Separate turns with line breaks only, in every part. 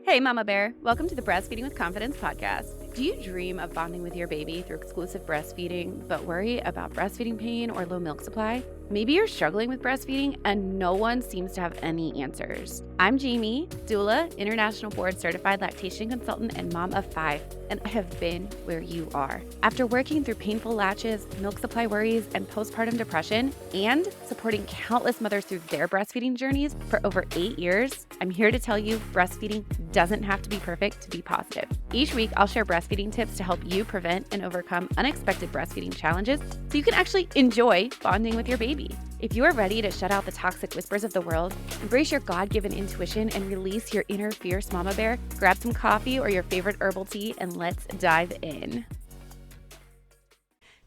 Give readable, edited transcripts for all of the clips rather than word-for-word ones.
Hey, Mama Bear. Welcome to the Breastfeeding with Confidence podcast. Do you dream of bonding with your baby through exclusive breastfeeding, but worry about breastfeeding pain or low milk supply? Maybe you're struggling with breastfeeding and no one seems to have any answers. I'm Jaimie, doula, international board certified lactation consultant, and mom of 5, and I have been where you are. After working through painful latches, milk supply worries, and postpartum depression, and supporting countless mothers through their breastfeeding journeys for over 8 years, I'm here to tell you breastfeeding doesn't have to be perfect to be positive. Each week, I'll share breastfeeding tips to help you prevent and overcome unexpected breastfeeding challenges so you can actually enjoy bonding with your baby. If you are ready to shut out the toxic whispers of the world, embrace your God-given intuition, and release your inner fierce mama bear, grab some coffee or your favorite herbal tea, and let's dive in.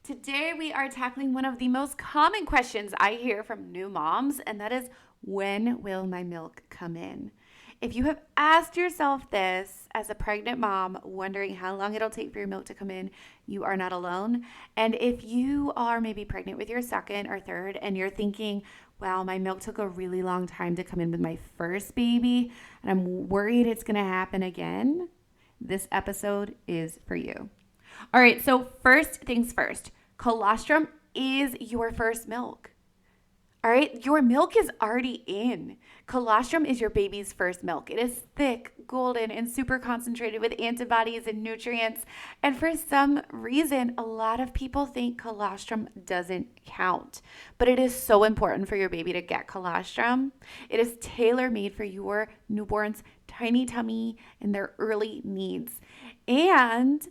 Today, we are tackling one of the most common questions I hear from new moms, and that is, when will my milk come in? If you have asked yourself this as a pregnant mom, wondering how long it'll take for your milk to come in, you are not alone. And if you are maybe pregnant with your second or third and you're thinking, wow, my milk took a really long time to come in with my first baby, and I'm worried it's going to happen again, this episode is for you. All right, so first things first, colostrum is your first milk. All right, your milk is already in. Colostrum is your baby's first milk. It is thick, golden, and super concentrated with antibodies and nutrients. And for some reason, a lot of people think colostrum doesn't count. But it is so important for your baby to get colostrum. It is tailor-made for your newborn's tiny tummy and their early needs. And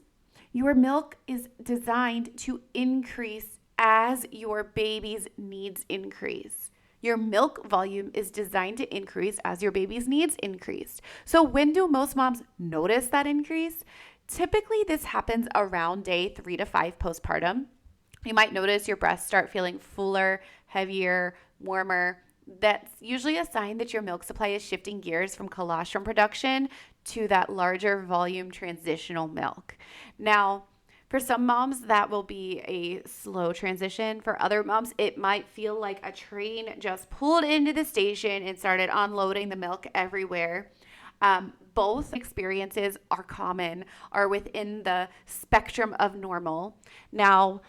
your milk is designed to increase as your baby's needs increase. Your milk volume is designed to increase as your baby's needs increase. So when do most moms notice that increase? Typically, this happens around day 3 to 5 postpartum. You might notice your breasts start feeling fuller, heavier, warmer. That's usually a sign that your milk supply is shifting gears from colostrum production to that larger volume transitional milk. Now, for some moms, that will be a slow transition. For other moms, it might feel like a train just pulled into the station and started unloading the milk everywhere. Both experiences are common, are within the spectrum of normal. Now,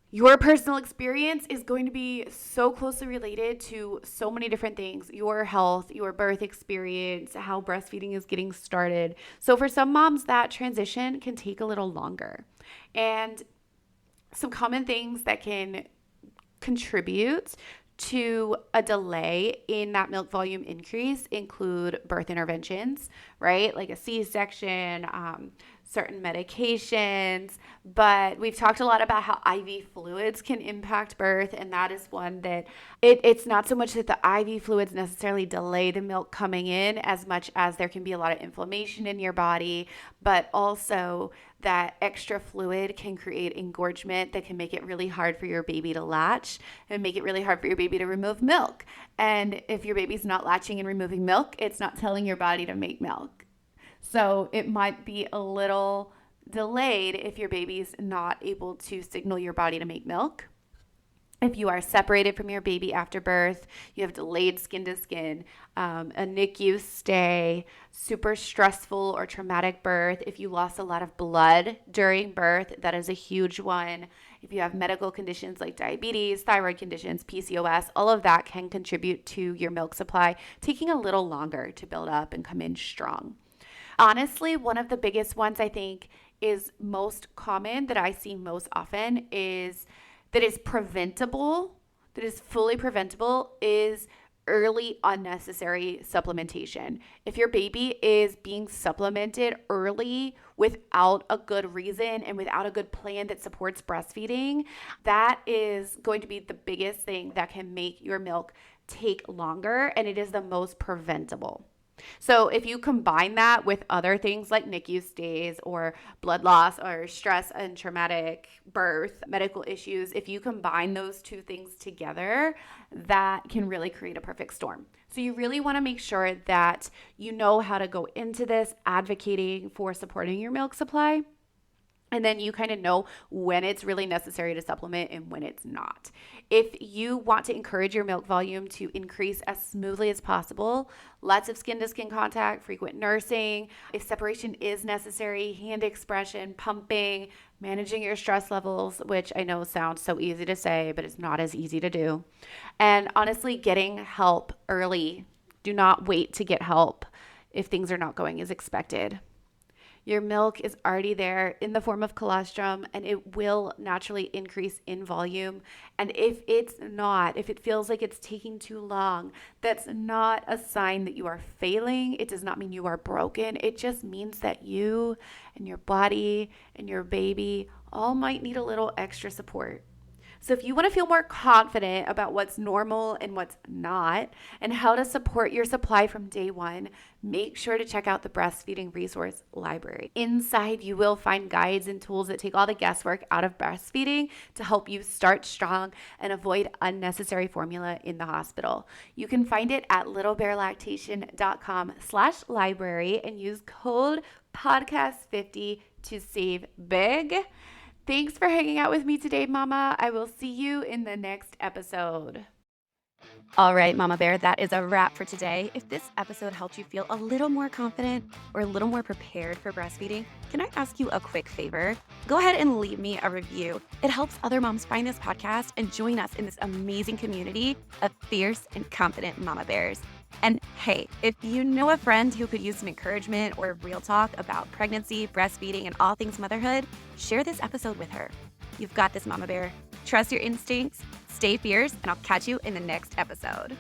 your personal experience is going to be so closely related to so many different things: your health, your birth experience, how breastfeeding is getting started. So for some moms, that transition can take a little longer. And some common things that can contribute to a delay in that milk volume increase include birth interventions, right? Like a C-section, certain medications, but we've talked a lot about how IV fluids can impact birth, and that is one that it's not so much that the IV fluids necessarily delay the milk coming in as much as there can be a lot of inflammation in your body, but also that extra fluid can create engorgement that can make it really hard for your baby to latch and make it really hard for your baby to remove milk. And if your baby's not latching and removing milk, it's not telling your body to make milk. So it might be a little delayed if your baby's not able to signal your body to make milk. If you are separated from your baby after birth, you have delayed skin to skin, a NICU stay, super stressful or traumatic birth. If you lost a lot of blood during birth, that is a huge one. If you have medical conditions like diabetes, thyroid conditions, PCOS, all of that can contribute to your milk supply taking a little longer to build up and come in strong. Honestly, one of the biggest ones I think is most common that I see most often is that is preventable, that is fully preventable, is early unnecessary supplementation. If your baby is being supplemented early without a good reason and without a good plan that supports breastfeeding, that is going to be the biggest thing that can make your milk take longer, and it is the most preventable. So if you combine that with other things like NICU stays or blood loss or stress and traumatic birth, medical issues, if you combine those two things together, that can really create a perfect storm. So you really want to make sure that you know how to go into this advocating for supporting your milk supply. And then you kind of know when it's really necessary to supplement and when it's not. If you want to encourage your milk volume to increase as smoothly as possible, lots of skin to skin contact, frequent nursing, if separation is necessary, hand expression, pumping, managing your stress levels, which I know sounds so easy to say, but it's not as easy to do. And honestly, getting help early. Do not wait to get help if things are not going as expected. Your milk is already there in the form of colostrum, and it will naturally increase in volume. And if it feels like it's taking too long, that's not a sign that you are failing. It does not mean you are broken. It just means that you and your body and your baby all might need a little extra support. So if you want to feel more confident about what's normal and what's not, and how to support your supply from day one, make sure to check out the Breastfeeding Resource Library. Inside, you will find guides and tools that take all the guesswork out of breastfeeding to help you start strong and avoid unnecessary formula in the hospital. You can find it at littlebearlactation.com/library and use code podcast50 to save big. Thanks for hanging out with me today, Mama. I will see you in the next episode. All right, Mama Bear, that is a wrap for today. If this episode helped you feel a little more confident or a little more prepared for breastfeeding, can I ask you a quick favor? Go ahead and leave me a review. It helps other moms find this podcast and join us in this amazing community of fierce and confident Mama Bears. And hey, if you know a friend who could use some encouragement or real talk about pregnancy, breastfeeding, and all things motherhood, share this episode with her. You've got this, Mama Bear. Trust your instincts, stay fierce, and I'll catch you in the next episode.